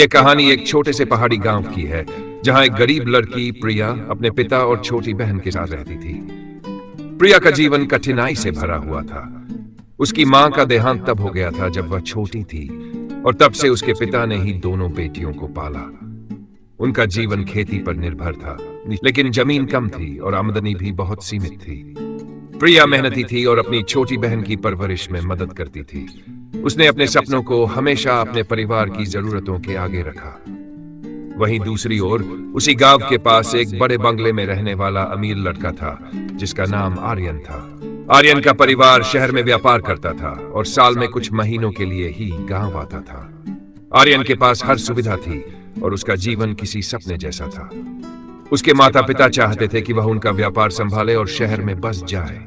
यह कहानी एक छोटे से पहाड़ी गांव की है जहां एक गरीब लड़की प्रिया अपने पिता और छोटी बहन के साथ रहती थी। प्रिया का जीवन कठिनाई से भरा हुआ था। उसकी मां का देहांत तब हो गया था जब वह छोटी थी और तब से उसके पिता ने ही दोनों बेटियों को पाला। उनका जीवन खेती पर निर्भर था, लेकिन जमीन कम थी और आमदनी भी बहुत सीमित थी। प्रिया मेहनती थी और अपनी छोटी बहन की परवरिश में मदद करती थी। उसने अपने सपनों को हमेशा अपने परिवार की जरूरतों के आगे रखा। वहीं दूसरी ओर उसी गांव के पास एक बड़े बंगले में रहने वाला अमीर लड़का था जिसका नाम आर्यन था। आर्यन का परिवार शहर में व्यापार करता था और साल में कुछ महीनों के लिए ही गांव आता था। आर्यन के पास हर सुविधा थी और उसका जीवन किसी सपने जैसा था। उसके माता पिता चाहते थे कि वह उनका व्यापार संभाले और शहर में बस जाए।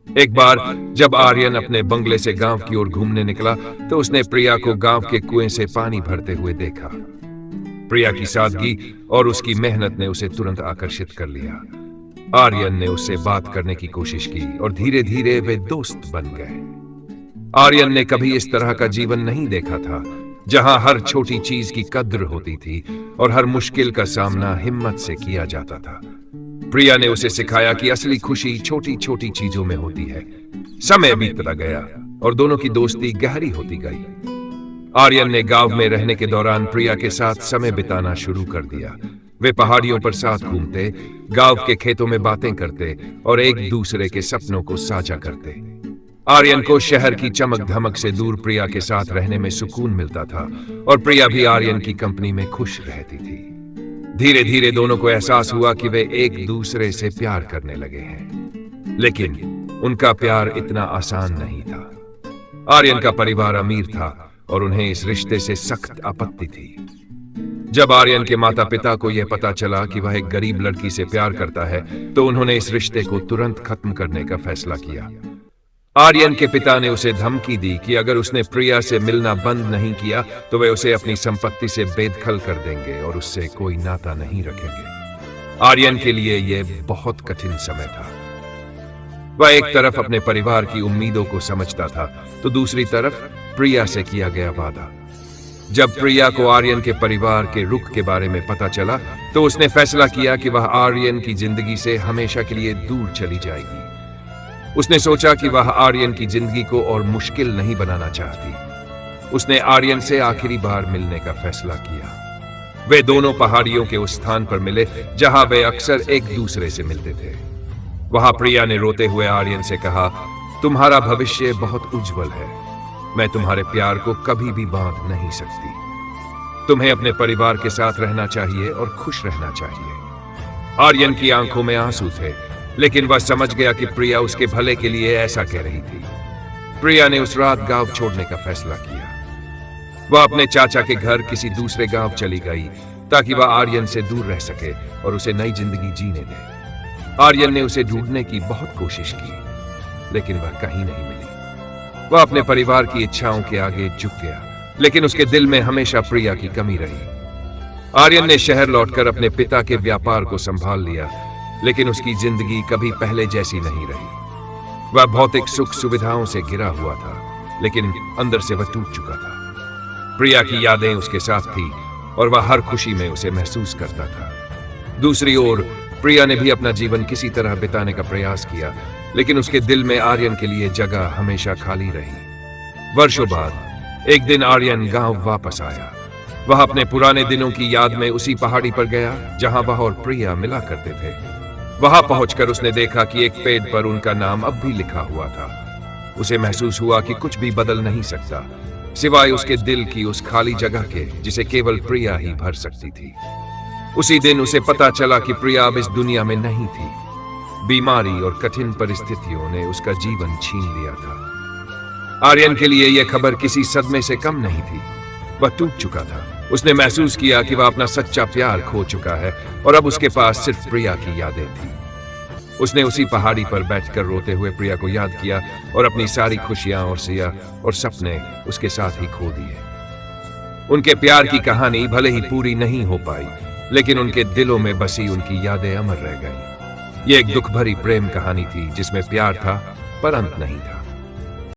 एक बार जब आर्यन अपने बंगले से गांव की ओर घूमने निकला तो उसने प्रिया को गांव के कुएं से पानी भरते हुए देखा। प्रिया की सादगी और उसकी मेहनत ने उसे तुरंत आकर्षित कर लिया। आर्यन ने उससे बात करने की कोशिश की और धीरे धीरे वे दोस्त बन गए। आर्यन ने कभी इस तरह का जीवन नहीं देखा था जहां हर छोटी चीज की कद्र होती थी और हर मुश्किल का सामना हिम्मत से किया जाता था। प्रिया ने उसे सिखाया कि असली खुशी छोटी छोटी चीजों में होती है। समय बीतता गया और दोनों की दोस्ती गहरी होती गई। आर्यन ने गांव में रहने के दौरान प्रिया के साथ समय बिताना शुरू कर दिया। वे पहाड़ियों पर साथ घूमते, गांव के खेतों में बातें करते और एक दूसरे के सपनों को साझा करते। आर्यन को शहर की चमक धमक से दूर प्रिया के साथ रहने में सुकून मिलता था और प्रिया भी आर्यन की कंपनी में खुश रहती थी। धीरे धीरे दोनों को एहसास हुआ कि वे एक दूसरे से प्यार करने लगे हैं, लेकिन उनका प्यार इतना आसान नहीं था। आर्यन का परिवार अमीर था और उन्हें इस रिश्ते से सख्त आपत्ति थी। जब आर्यन के माता पिता को यह पता चला कि वह एक गरीब लड़की से प्यार करता है तो उन्होंने इस रिश्ते को तुरंत खत्म करने का फैसला किया। आर्यन के पिता ने उसे धमकी दी कि अगर उसने प्रिया से मिलना बंद नहीं किया तो वे उसे अपनी संपत्ति से बेदखल कर देंगे और उससे कोई नाता नहीं रखेंगे। आर्यन के लिए यह बहुत कठिन समय था। वह एक तरफ अपने परिवार की उम्मीदों को समझता था तो दूसरी तरफ प्रिया से किया गया वादा। जब प्रिया को आर्यन के परिवार के रुख के बारे में पता चला तो उसने फैसला किया कि वह आर्यन की जिंदगी से हमेशा के लिए दूर चली जाएगी। उसने सोचा कि वह आर्यन की जिंदगी को और मुश्किल नहीं बनाना चाहती। उसने आर्यन से आखिरी बार मिलने का फैसला किया। वे दोनों पहाड़ियों के उस स्थान पर मिले जहां वे अक्सर एक दूसरे से मिलते थे। वहां प्रिया ने रोते हुए आर्यन से कहा, तुम्हारा भविष्य बहुत उज्जवल है। मैं तुम्हारे प्यार को कभी भी बांध नहीं सकती। तुम्हें अपने परिवार के साथ रहना चाहिए और खुश रहना चाहिए। आर्यन की आंखों में आंसू थे, लेकिन वह समझ गया कि प्रिया उसके भले के लिए ऐसा कह रही थी। प्रिया ने उस रात गांव छोड़ने का फैसला किया। वह अपने चाचा के घर किसी दूसरे गांव चली गई ताकि वह आर्यन से दूर रह सके और उसे नई जिंदगी जीने दे। आर्यन ने उसे ढूंढने की बहुत कोशिश की, लेकिन वह कहीं नहीं मिली। वह अपने परिवार की इच्छाओं के आगे झुक गया, लेकिन उसके दिल में हमेशा प्रिया की कमी रही। आर्यन ने शहर लौटकर अपने पिता के व्यापार को संभाल लिया, लेकिन उसकी जिंदगी कभी पहले जैसी नहीं रही। वह भौतिक सुख सुविधाओं से घिरा हुआ था, लेकिन अंदर से वह टूट चुका था। प्रिया की यादें उसके साथ थी और वह हर खुशी में उसे महसूस करता था। दूसरी ओर प्रिया ने भी अपना जीवन किसी तरह बिताने का प्रयास किया, लेकिन उसके दिल में आर्यन के लिए जगह हमेशा खाली रही। वर्षों बाद एक दिन आर्यन गांव वापस आया। वह अपने पुराने दिनों की याद में उसी पहाड़ी पर गया जहां वह और प्रिया मिला करते थे। वहां पहुंचकर उसने देखा कि एक पेड़ पर उनका नाम अब भी लिखा हुआ था। उसे महसूस हुआ कि कुछ भी बदल नहीं सकता, सिवाय उसके दिल की उस खाली जगह के जिसे केवल प्रिया ही भर सकती थी। उसी दिन उसे पता चला कि प्रिया अब इस दुनिया में नहीं थी। बीमारी और कठिन परिस्थितियों ने उसका जीवन छीन लिया था। आर्यन के लिए यह खबर किसी सदमे से कम नहीं थी। वह टूट चुका था। उसने महसूस किया कि वह अपना सच्चा प्यार खो चुका है और अब उसके पास सिर्फ प्रिया की यादें थी। उसने उसी पहाड़ी पर बैठकर रोते हुए प्रिया को याद किया और अपनी सारी खुशियां और सिया और सपने उसके साथ ही खो दिए। उनके प्यार की कहानी भले ही पूरी नहीं हो पाई, लेकिन उनके दिलों में बसी उनकी यादें अमर रह गईं। यह एक दुख भरी प्रेम कहानी थी जिसमें प्यार था पर अंत नहीं था।